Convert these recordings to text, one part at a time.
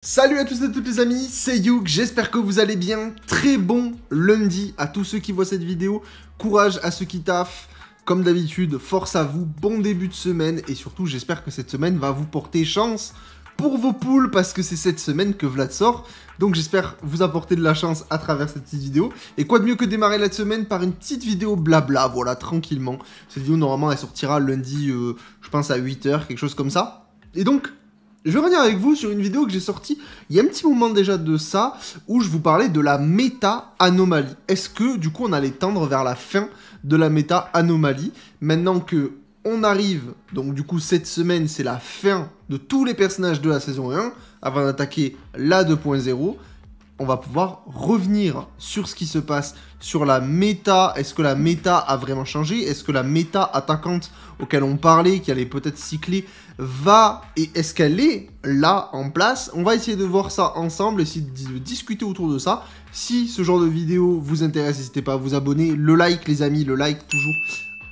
Salut à tous et à toutes les amis, c'est Youk, j'espère que vous allez bien. Très bon lundi à tous ceux qui voient cette vidéo. Courage à ceux qui taffent. Comme d'habitude, force à vous, bon début de semaine. Et surtout, j'espère que cette semaine va vous porter chance pour vos poules, parce que c'est cette semaine que Vlad sort. Donc j'espère vous apporter de la chance à travers cette petite vidéo. Et quoi de mieux que démarrer la semaine par une petite vidéo blabla, voilà, tranquillement. Cette vidéo, normalement, elle sortira lundi, je pense à 8 h, quelque chose comme ça. Et donc... je vais revenir avec vous sur une vidéo que j'ai sortie il y a un petit moment déjà de ça, où je vous parlais de la méta-anomalie. Est-ce que, du coup, on allait tendre vers la fin de la méta-anomalie, maintenant que on arrive, donc du coup, cette semaine, c'est la fin de tous les personnages de la saison 1, avant d'attaquer la 2.0, on va pouvoir revenir sur ce qui se passe sur la méta. Est-ce que la méta a vraiment changé? Est-ce que la méta attaquante auquel on parlait, qui allait peut-être cycler, va, et est-ce qu'elle est là en place? On va essayer de voir ça ensemble, essayer de discuter autour de ça. Si ce genre de vidéo vous intéresse, n'hésitez pas à vous abonner. Le like, les amis, le like toujours.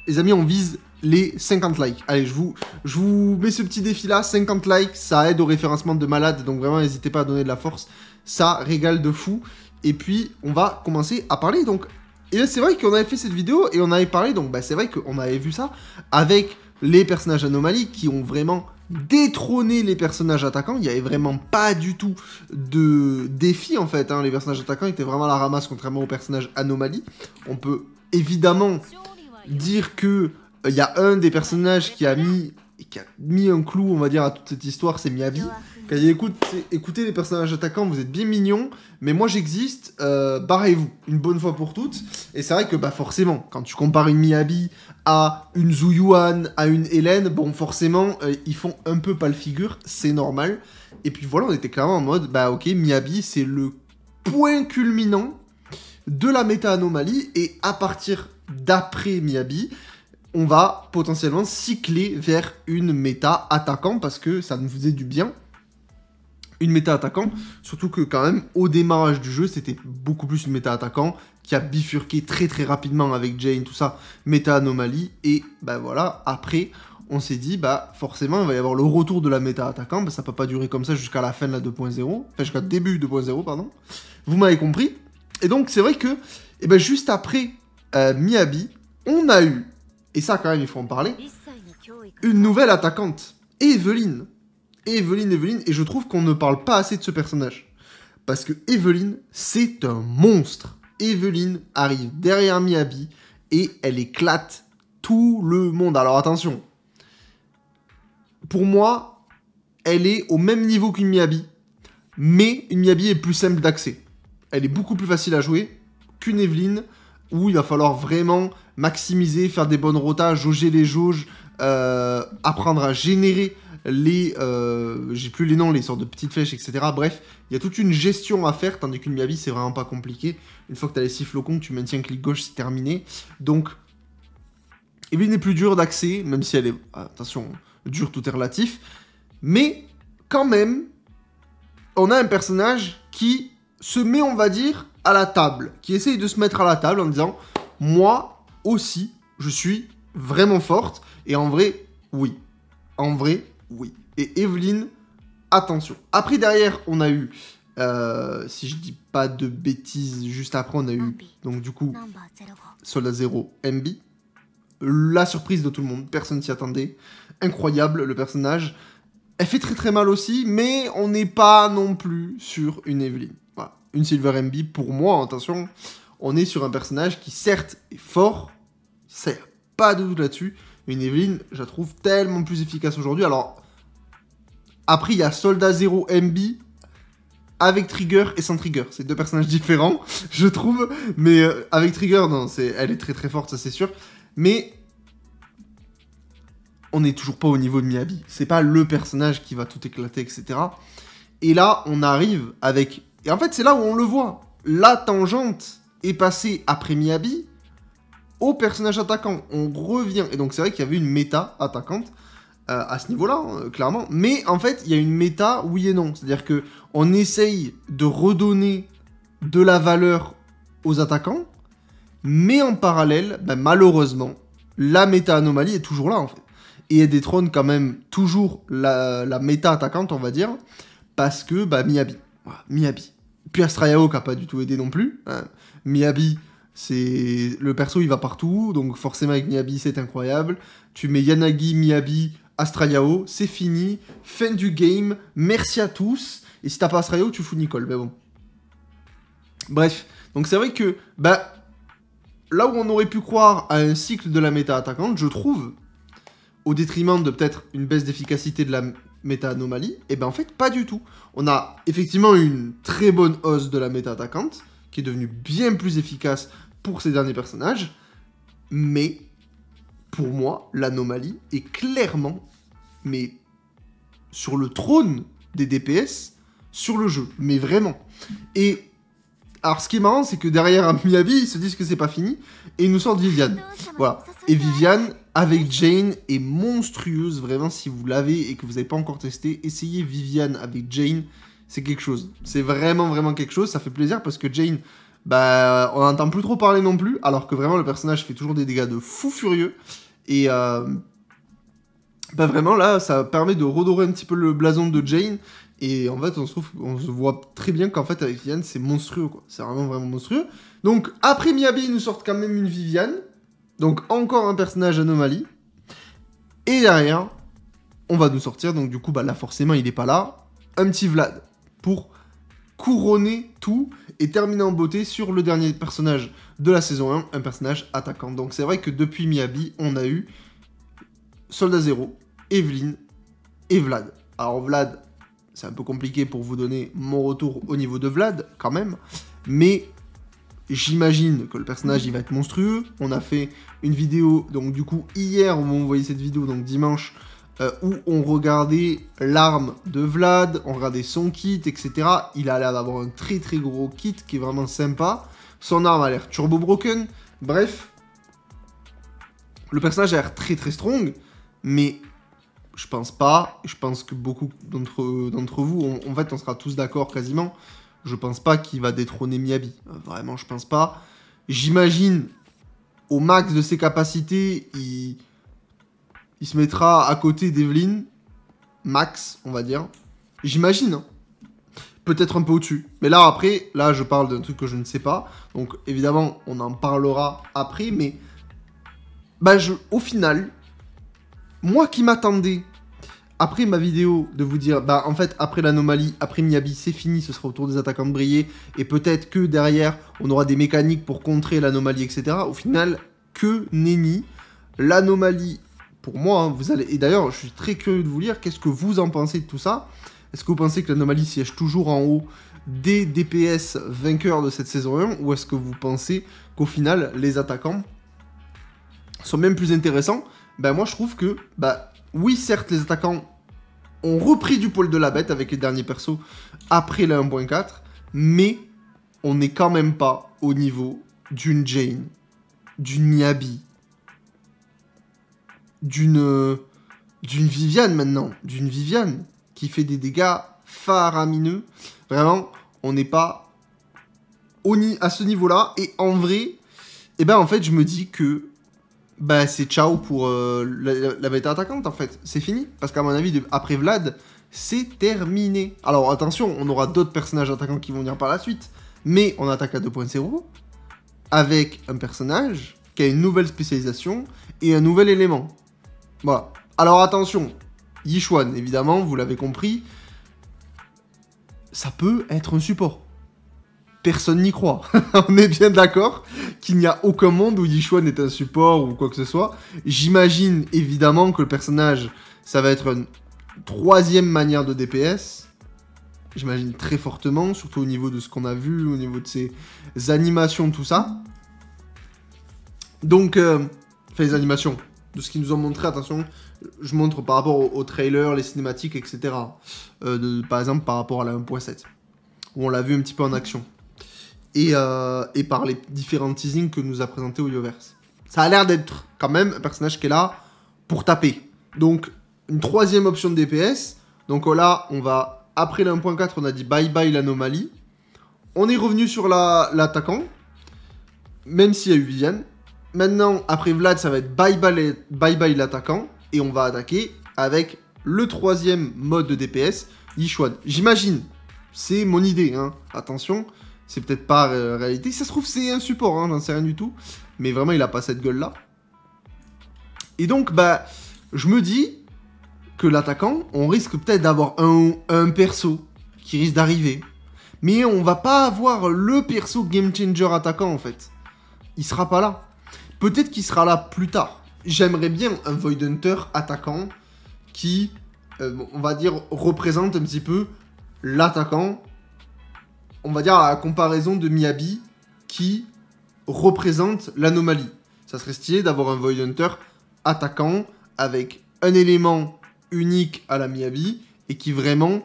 Les amis, on vise les 50 likes. Allez, je vous mets ce petit défi là, 50 likes, ça aide au référencement de malade, donc vraiment n'hésitez pas à donner de la force. Ça régale de fou. Et puis, on va commencer à parler. Donc, et là, c'est vrai qu'on avait fait cette vidéo et on avait parlé. Donc, bah, c'est vrai qu'on avait vu ça avec les personnages anomalies qui ont vraiment détrôné les personnages attaquants. Il n'y avait vraiment pas du tout de défi en fait. Hein. Les personnages attaquants étaient vraiment à la ramasse contrairement aux personnages anomalies. On peut évidemment dire que il y a un des personnages qui a mis un clou, on va dire, à toute cette histoire, c'est Miyabi. Quand il écoutez les personnages attaquants, vous êtes bien mignons, mais moi j'existe, barrez-vous, une bonne fois pour toutes. Et c'est vrai que bah forcément, quand tu compares une Miyabi à une Zuyuan, à une Hélène, bon forcément, ils font un peu pas le figure, c'est normal. Et puis voilà, on était clairement en mode, bah ok, Miyabi c'est le point culminant de la méta-anomalie, et à partir d'après Miyabi, on va potentiellement cycler vers une méta attaquant, parce que ça nous faisait du bien. Une méta attaquant, surtout que quand même, au démarrage du jeu, c'était beaucoup plus une méta attaquant, qui a bifurqué très très rapidement avec Jane, tout ça, méta anomalie, et bah voilà, après, on s'est dit, bah forcément, il va y avoir le retour de la méta attaquant, bah, ça peut pas durer comme ça jusqu'à la fin de la 2.0, enfin jusqu'à début 2.0, pardon, vous m'avez compris. Et donc, c'est vrai que, et ben juste après Miyabi, on a eu, et ça quand même, il faut en parler, une nouvelle attaquante, Evelyn. Evelyn, et je trouve qu'on ne parle pas assez de ce personnage. Parce que Evelyn, c'est un monstre. Evelyn arrive derrière Miyabi et elle éclate tout le monde. Alors attention, pour moi, elle est au même niveau qu'une Miyabi, mais une Miyabi est plus simple d'accès. Elle est beaucoup plus facile à jouer qu'une Evelyn, où il va falloir vraiment maximiser, faire des bonnes rotas, jauger les jauges, apprendre à générer les... j'ai plus les noms, les sortes de petites flèches, etc. Bref, il y a toute une gestion à faire, tandis qu'une Miyabi, c'est vraiment pas compliqué. Une fois que tu as les 6 flocons, tu maintiens clic gauche, c'est terminé. Donc, Evelyn est plus dure d'accès, même si elle est... attention, dure, tout est relatif. Mais, quand même, on a un personnage qui se met, on va dire, à la table. Qui essaye de se mettre à la table en disant, moi aussi, je suis vraiment forte. Et en vrai, oui. En vrai, oui. Et Evelyn, attention. Après, derrière, on a eu, si je dis pas de bêtises, juste après, on a eu, donc du coup, Soldat 0, MB. La surprise de tout le monde, personne s'y attendait. Incroyable, le personnage. Elle fait très très mal aussi, mais on n'est pas non plus sur une Evelyn. Voilà. Une Silver MB, pour moi, attention, on est sur un personnage qui, certes, est fort, ça y a pas de doute là-dessus. Une Evelyn, je la trouve tellement plus efficace aujourd'hui. Alors, après, il y a Soldat 0 MB avec Trigger et sans Trigger. C'est deux personnages différents, je trouve. Mais avec Trigger, non, elle est très très forte, ça c'est sûr. Mais on n'est toujours pas au niveau de Miyabi. C'est pas le personnage qui va tout éclater, etc. Et là, on arrive avec... et en fait, c'est là où on le voit. La tangente est passée après Miyabi au personnage attaquant. On revient. Et donc, c'est vrai qu'il y avait une méta attaquante à ce niveau-là, hein, clairement. Mais en fait, il y a une méta oui et non. C'est-à-dire qu'on essaye de redonner de la valeur aux attaquants, mais en parallèle, ben, malheureusement, la méta anomalie est toujours là, en fait. Et elle détrône quand même toujours la méta attaquante, on va dire, parce que, bah, Miyabi. Voilà, Miyabi. Puis Astrayao qui a pas du tout aidé non plus. Hein. Miyabi, c'est... Le perso, il va partout, donc forcément avec Miyabi, c'est incroyable. Tu mets Yanagi, Miyabi, Astrayao, c'est fini. Fin du game, merci à tous. Et si t'as pas Astrayao, tu fous Nicole, mais bon. Bref, donc c'est vrai que, bah... Là où on aurait pu croire à un cycle de la méta attaquante, je trouve, au détriment de peut-être une baisse d'efficacité de la méta anomalie, et ben en fait pas du tout. On a effectivement une très bonne hausse de la méta attaquante, qui est devenue bien plus efficace pour ces derniers personnages, mais pour moi, l'anomalie est clairement, mais sur le trône des DPS sur le jeu, mais vraiment. Et alors, ce qui est marrant, c'est que derrière Miyabi, ils se disent que c'est pas fini, et ils nous sortent Viviane. Voilà. Et Viviane, avec Jane, est monstrueuse. Vraiment, si vous l'avez et que vous n'avez pas encore testé, essayez Viviane avec Jane. C'est quelque chose. C'est vraiment, vraiment quelque chose. Ça fait plaisir parce que Jane, bah, on n'entend plus trop parler non plus, alors que vraiment, le personnage fait toujours des dégâts de fou furieux. Et, bah, vraiment, là, ça permet de redorer un petit peu le blason de Jane. Et en fait, on se voit très bien qu'en fait, avec Viviane, c'est monstrueux, quoi. C'est vraiment, vraiment monstrueux. Donc, après Miyabi, ils nous sortent quand même une Viviane. Donc, encore un personnage anomalie. Et derrière, on va nous sortir, donc du coup, bah là, forcément, il est pas là. Un petit Vlad. Pour couronner tout et terminer en beauté sur le dernier personnage de la saison 1, un personnage attaquant. Donc, c'est vrai que depuis Miyabi, on a eu Soldat Zero, Evelyn et Vlad. Alors, Vlad... C'est un peu compliqué pour vous donner mon retour au niveau de Vlad, quand même. Mais j'imagine que le personnage, il va être monstrueux. On a fait une vidéo, donc du coup, hier, où vous voyez cette vidéo, donc dimanche, où on regardait l'arme de Vlad, on regardait son kit, etc. Il a l'air d'avoir un très très gros kit qui est vraiment sympa. Son arme a l'air turbo broken. Bref, le personnage a l'air très très strong, mais... Je pense pas, je pense que beaucoup d'entre vous, en fait, on sera tous d'accord quasiment, je pense pas qu'il va détrôner Miyabi. Vraiment, je pense pas. J'imagine, au max de ses capacités, il se mettra à côté d'Evelyn, max, on va dire. J'imagine, hein. Peut-être un peu au-dessus. Mais là, après, là, je parle d'un truc que je ne sais pas. Donc, évidemment, on en parlera après, mais... Bah, au final... Moi qui m'attendais, après ma vidéo, de vous dire, bah en fait, après l'anomalie, après Miyabi, c'est fini, ce sera au tour des attaquants de briller, et peut-être que derrière, on aura des mécaniques pour contrer l'anomalie, etc. Au final, que nenni. L'anomalie, pour moi, hein, vous allez... Et d'ailleurs, je suis très curieux de vous lire, qu'est-ce que vous en pensez de tout ça? Est-ce que vous pensez que l'anomalie siège toujours en haut des DPS vainqueurs de cette saison 1, ou est-ce que vous pensez qu'au final, les attaquants sont même plus intéressants? Ben moi je trouve que, bah oui certes les attaquants ont repris du poil de la bête avec les derniers persos après la 1.4, mais on n'est quand même pas au niveau d'une Jane, d'une Miyabi, d'une Viviane maintenant, d'une Viviane qui fait des dégâts faramineux. Vraiment, on n'est pas à ce niveau-là, et en vrai, eh ben en fait je me dis que bah c'est ciao pour la méta attaquante en fait, c'est fini, parce qu'à mon avis, après Vlad, c'est terminé. Alors attention, on aura d'autres personnages attaquants qui vont venir par la suite, mais on attaque à 2.0, avec un personnage qui a une nouvelle spécialisation et un nouvel élément. Voilà. Alors attention, Yixuan, évidemment, vous l'avez compris, ça peut être un support. Personne n'y croit. On est bien d'accord qu'il n'y a aucun monde où Yixuan est un support ou quoi que ce soit. J'imagine évidemment que le personnage, ça va être une troisième manière de DPS. J'imagine très fortement, surtout au niveau de ce qu'on a vu, au niveau de ses animations, tout ça. Donc, enfin les animations, de ce qu'ils nous ont montré, attention, je montre par rapport au trailer, les cinématiques, etc. Par exemple, par rapport à la 1.7, où on l'a vu un petit peu en action. Et par les différents teasings que nous a présenté Hoyoverse. Ça a l'air d'être quand même un personnage qui est là pour taper. Donc, une troisième option de DPS. Donc là, on va, après la 1.4, on a dit bye bye l'anomalie. On est revenu sur l'attaquant, même s'il y a eu Viviane. Maintenant, après Vlad, ça va être bye bye l'attaquant. Et on va attaquer avec le troisième mode de DPS, Yichuan. J'imagine. C'est mon idée, hein. Attention, c'est peut-être pas réalité. Ça se trouve, c'est un support, hein, j'en sais rien du tout. Mais vraiment, il a pas cette gueule-là. Et donc, bah, je me dis que l'attaquant, on risque peut-être d'avoir un perso qui risque d'arriver. Mais on va pas avoir le perso game changer attaquant, en fait. Il sera pas là. Peut-être qu'il sera là plus tard. J'aimerais bien un Void Hunter attaquant qui, on va dire, représente un petit peu l'attaquant, on va dire à la comparaison de Miyabi, qui représente l'anomalie. Ça serait stylé d'avoir un Void Hunter attaquant avec un élément unique à la Miyabi et qui vraiment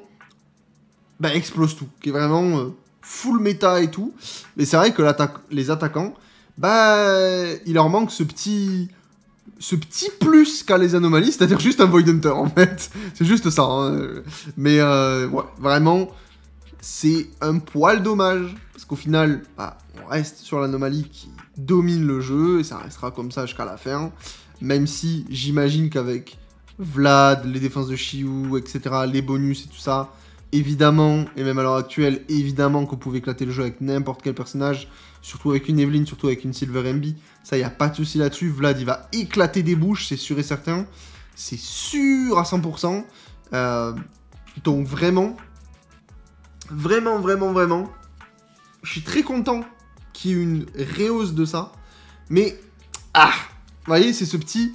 explose tout, qui est vraiment full méta et tout. Mais c'est vrai que les attaquants, il leur manque ce petit plus qu'a les anomalies, c'est-à-dire juste un Void Hunter en fait. C'est juste ça. Hein. Mais ouais, vraiment, c'est un poil dommage. Parce qu'au final, on reste sur l'anomalie qui domine le jeu et ça restera comme ça jusqu'à la fin. Même si j'imagine qu'avec Vlad, les défenses de Shiu, etc., les bonus et tout ça, évidemment, et même à l'heure actuelle, évidemment qu'on pouvait éclater le jeu avec n'importe quel personnage, surtout avec une Evelynn, surtout avec une Silver MB. Ça, y a pas de souci là-dessus. Vlad, il va éclater des bouches, c'est sûr et certain. C'est sûr à 100%. Donc vraiment, je suis très content qu'il y ait une réhausse de ça. Mais, vous voyez, c'est ce petit...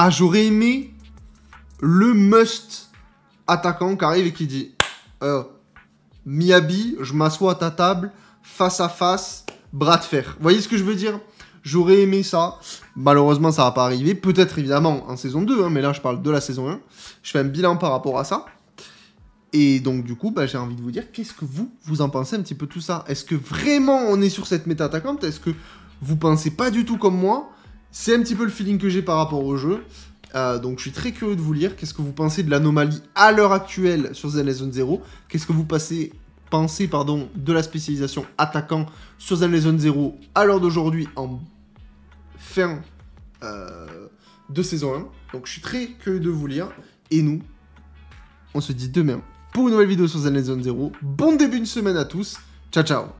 j'aurais aimé le must attaquant qui arrive et qui dit... Miyabi, je m'assois à ta table, face à face, bras de fer. Vous voyez ce que je veux dire? J'aurais aimé ça. Malheureusement, ça va pas arriver. Peut-être, évidemment, en saison 2, hein, mais là, je parle de la saison 1. Je fais un bilan par rapport à ça. Et donc, du coup, j'ai envie de vous dire, qu'est-ce que vous en pensez un petit peu tout ça? Est-ce que vraiment on est sur cette méta attaquante? Est-ce que vous pensez pas du tout comme moi? C'est un petit peu le feeling que j'ai par rapport au jeu. Donc je suis très curieux de vous lire. Qu'est-ce que vous pensez de l'anomalie à l'heure actuelle sur Zenless Zone 0? Qu'est-ce que vous pensez de la spécialisation attaquant sur Zenless Zone 0 à l'heure d'aujourd'hui en fin de saison 1? Donc je suis très curieux de vous lire. Et nous, on se dit demain pour une nouvelle vidéo sur Zenless Zone 0. Bon début de semaine à tous. Ciao ciao.